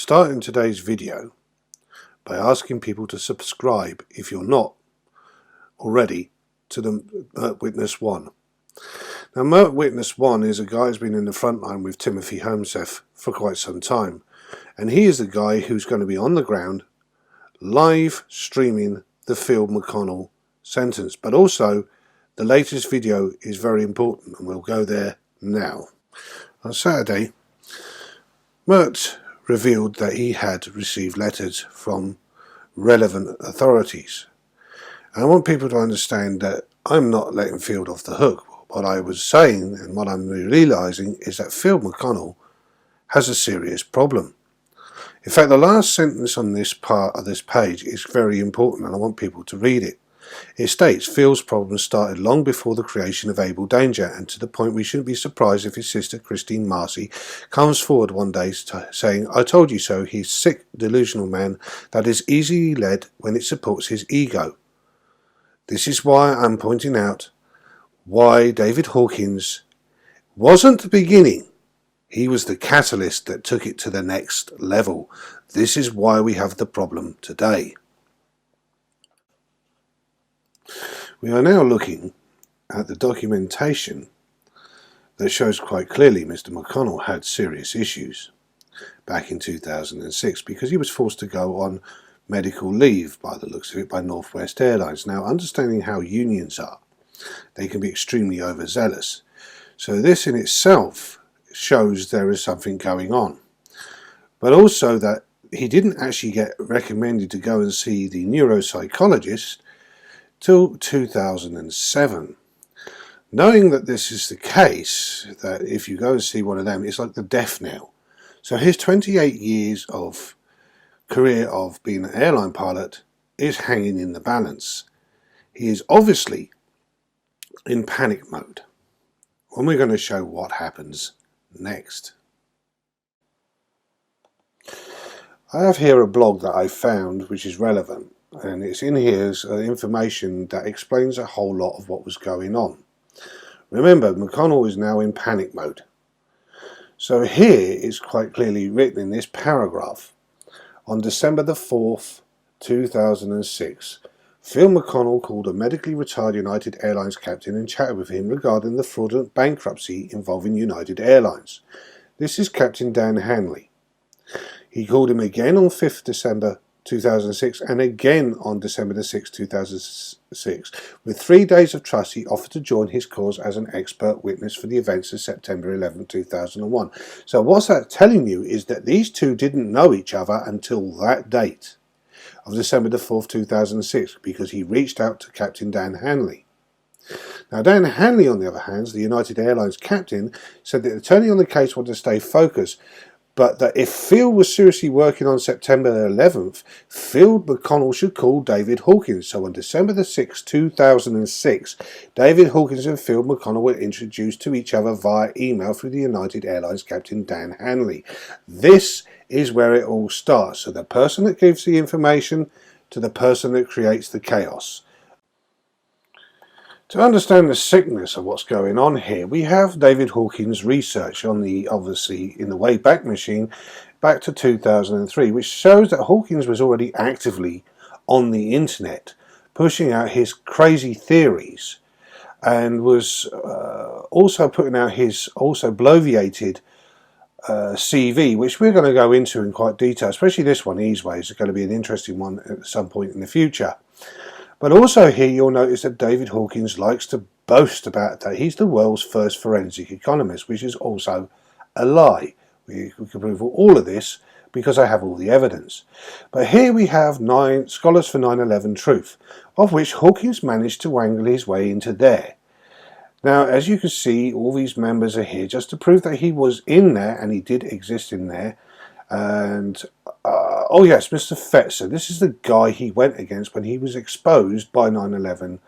starting today's video by asking people to subscribe if you're not already to the Witness 1. Now, Witness 1 is a guy who's been in the front line with Timothy Homseth for quite some time, and he is the guy who's going to be on the ground live streaming the Field McConnell sentence. But also the latest video is very important, and we'll go there now. On Saturday, Mert revealed that he had received letters from relevant authorities. And I want people to understand that I'm not letting Field off the hook. What I was saying and what I'm realising is that Field McConnell has a serious problem. In fact, the last sentence on this part of this page is very important, and I want people to read it. It states, Field's problem started long before the creation of Able Danger, and to the point we shouldn't be surprised if his sister Christine Marcy comes forward one day saying, I told you so. He's sick, delusional man that is easily led when it supports his ego. This is why I'm pointing out why David Hawkins wasn't the beginning. He was the catalyst that took it to the next level. This is why we have the problem today. We are now looking at the documentation that shows quite clearly Mr. McConnell had serious issues back in 2006 because he was forced to go on medical leave, by the looks of it, by Northwest Airlines. Now, understanding how unions are, they can be extremely overzealous. So this in itself shows there is something going on. But also that he didn't actually get recommended to go and see the neuropsychologist till 2007. Knowing that this is the case, that if you go and see one of them, it's like the death knell. So his 28 years of career of being an airline pilot is hanging in the balance. He is obviously in panic mode. And we're going to show what happens next. I have here a blog that I found which is relevant, and it's in here as information that explains a whole lot of what was going on. Remember, McConnell is now in panic mode. So here it's quite clearly written in this paragraph. On December the 4th, 2006, Phil McConnell called a medically retired United Airlines captain and chatted with him regarding the fraudulent bankruptcy involving United Airlines. This is Captain Dan Handley. He called him again on 5th December 2006 and again on December the 6th, 2006. With 3 days of trust, he offered to join his cause as an expert witness for the events of September 11, 2001. So what's that telling you is that these two didn't know each other until that date of December the 4th, 2006, because he reached out to Captain Dan Handley. Now, Dan Handley, on the other hand, the United Airlines captain, said that the attorney on the case wanted to stay focused, but that if Field was seriously working on September the 11th, Field McConnell should call David Hawkins. So on December the 6th, 2006, David Hawkins and Field McConnell were introduced to each other via email through the United Airlines captain Dan Handley. This is where it all starts. So the person that gives the information to the person that creates the chaos. To understand the sickness of what's going on here, we have David Hawkins' research on the, obviously, in the Wayback Machine back to 2003, which shows that Hawkins was already actively on the internet pushing out his crazy theories and was also putting out his also bloviated CV, which we're going to go into in quite detail, especially this one, Easeways, is going to be an interesting one at some point in the future. But also here you'll notice that David Hawkins likes to boast about that he's the world's first forensic economist, which is also a lie. We can prove all of this because I have all the evidence. But here we have 9 Scholars for 9/11 Truth, of which Hawkins managed to wangle his way into there. Now, as you can see, all these members are here just to prove that he was in there, and he did exist in there. And oh yes, Mr. Fetzer, this is the guy he went against when he was exposed by 9/11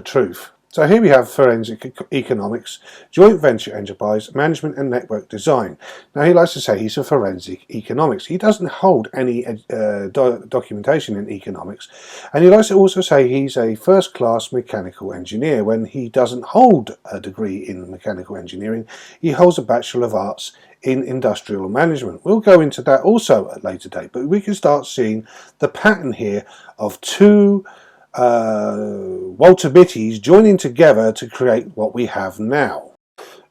Truth. So here we have forensic economics, joint venture enterprise, management and network design. Now he likes to say he's a forensic economics. He doesn't hold any documentation in economics, and he likes to also say he's a first-class mechanical engineer when he doesn't hold a degree in mechanical engineering. He holds a Bachelor of Arts in industrial management. We'll go into that also at a later date, but we can start seeing the pattern here of two Walter Mitty's joining together to create what we have now.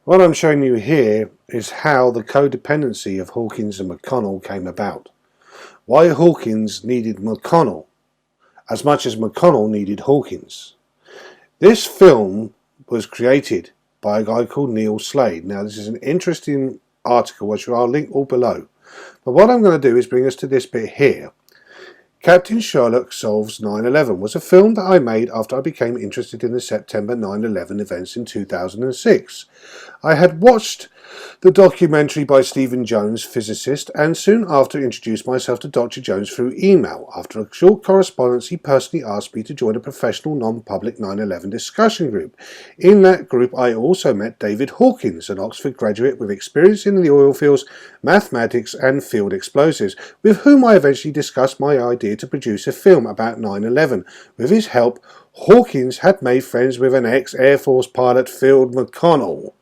What I'm showing you here is how the codependency of Hawkins and McConnell came about. Why Hawkins needed McConnell as much as McConnell needed Hawkins. This film was created by a guy called Slade. Now this is an interesting article which I'll link all below. But what I'm going to do is bring us to this bit here. Captain Sherlock Solves 9/11 was a film that I made after I became interested in the September 9/11 events in 2006. I had watched the documentary by Stephen Jones, physicist, and soon after introduced myself to Dr. Jones through email. After a short correspondence, he personally asked me to join a professional non-public 9/11 discussion group. In that group, I also met David Hawkins, an Oxford graduate with experience in the oil fields, mathematics, and field explosives, with whom I eventually discussed my idea to produce a film about 9/11. With his help, Hawkins had made friends with an ex-Air Force pilot, Phil McConnell.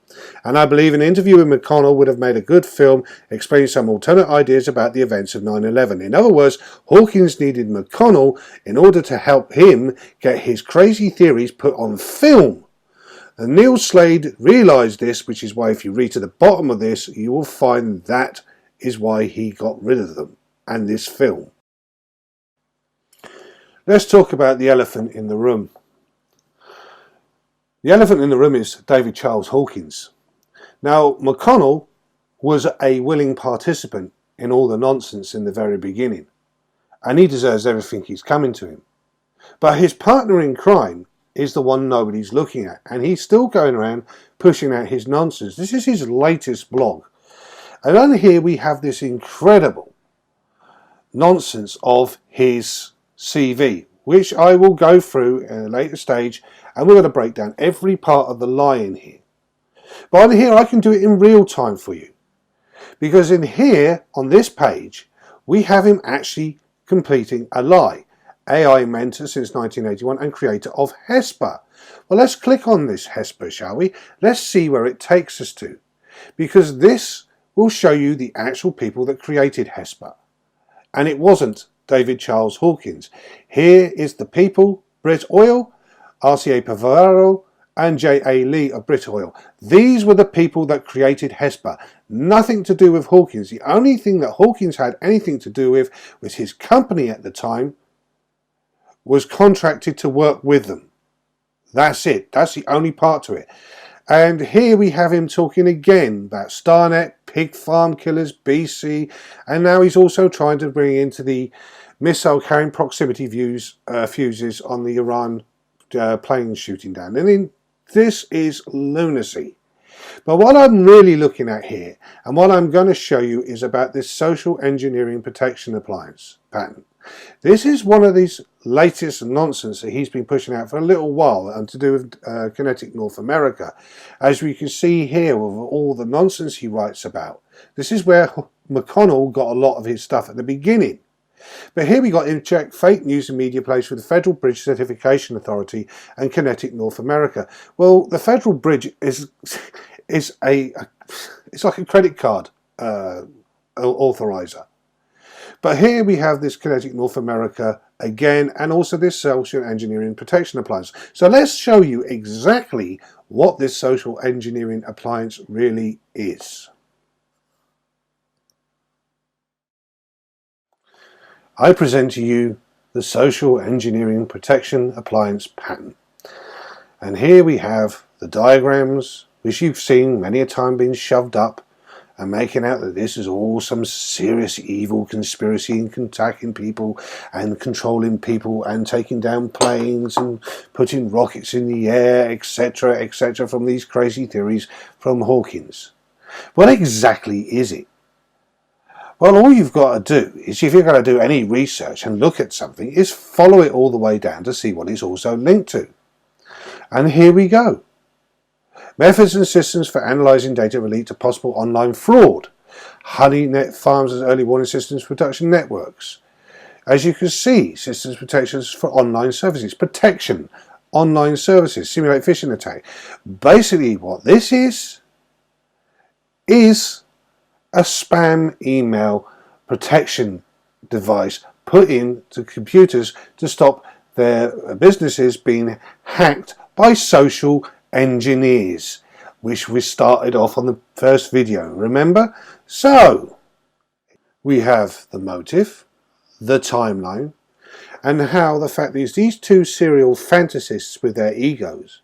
And I believe an interview with McConnell would have made a good film explaining some alternate ideas about the events of 9/11. In other words, Hawkins needed McConnell in order to help him get his crazy theories put on film. And Slade realised this, which is why if you read to the bottom of this, you will find that is why he got rid of them and this film. Let's talk about the elephant in the room. The elephant in the room is David Charles Hawkins. Now, McConnell was a willing participant in all the nonsense in the very beginning, and he deserves everything he's coming to him. But his partner in crime is the one nobody's looking at, and he's still going around pushing out his nonsense. This is his latest blog. And on here we have this incredible nonsense of his CV, which I will go through at a later stage, and we're going to break down every part of the lie in here. But on here I can do it in real time for you, because in here on this page we have him actually completing a lie. AI mentor since 1981 and creator of HESPA. Well, let's click on this HESPA, shall we? Let's see where it takes us to, because this will show you the actual people that created HESPA, and it wasn't David Charles Hawkins. Here is the people: Brit Oil, RCA Pavaro, and J.A. Lee of Brit Oil. These were the people that created HESPA. Nothing to do with Hawkins. The only thing that Hawkins had anything to do with was his company at the time was contracted to work with them. That's it. That's the only part to it. And here we have him talking again about Starnet, pig farm killers, BC, and now he's also trying to bring into the missile carrying proximity fuses on the Iran plane shooting down. I mean, this is lunacy. But what I'm really looking at here, and what I'm going to show you, is about this social engineering protection appliance patent. This is one of these latest nonsense that he's been pushing out for a little while, and to do with Kinetic North America. As we can see here with all the nonsense he writes about. This is where McConnell got a lot of his stuff at the beginning. But here we got him check fake news and media plays with the Federal Bridge Certification Authority and Kinetic North America. Well, the Federal Bridge is it's like a credit card authorizer. But here we have this Kinetic North America again, and also this social engineering protection appliance. So let's show you exactly what this social engineering appliance really is. I present to you the social engineering protection appliance patent. And here we have the diagrams, which you've seen many a time being shoved up and making out that this is all some serious evil conspiracy in attacking people and controlling people and taking down planes and putting rockets in the air, etc., etc., from these crazy theories from Hawkins. What exactly is it? Well, all you've got to do is, if you're going to do any research and look at something, is follow it all the way down to see what it's also linked to. And here we go. Methods and systems for analysing data relate to possible online fraud. HoneyNet Farms as early warning systems for production networks. As you can see, systems protections for online services. Protection, online services, simulate phishing attack. Basically what this is a spam email protection device put into computers to stop their businesses being hacked by social engineers, which we started off on the first video, remember? So we have the motive, the timeline, and how the fact is these two serial fantasists with their egos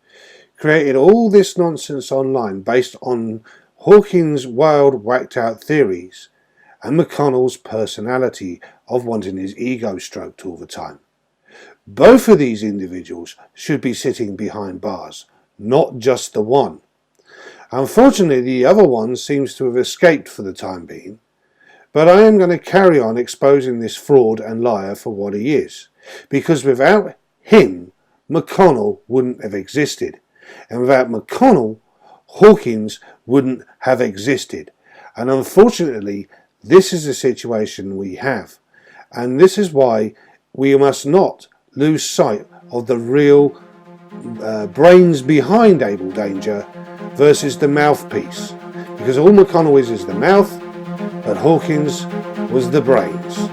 created all this nonsense online based on Hawkins' wild whacked out theories and McConnell's personality of wanting his ego stroked all the time. Both of these individuals should be sitting behind bars, not just the one. Unfortunately, the other one seems to have escaped for the time being, but I am going to carry on exposing this fraud and liar for what he is, because without him, McConnell wouldn't have existed, and without McConnell, Hawkins wouldn't have existed. And unfortunately, this is the situation we have, and this is why we must not lose sight of the real brains behind Able Danger versus the mouthpiece, because all McConnell is the mouth, but Hawkins was the brains.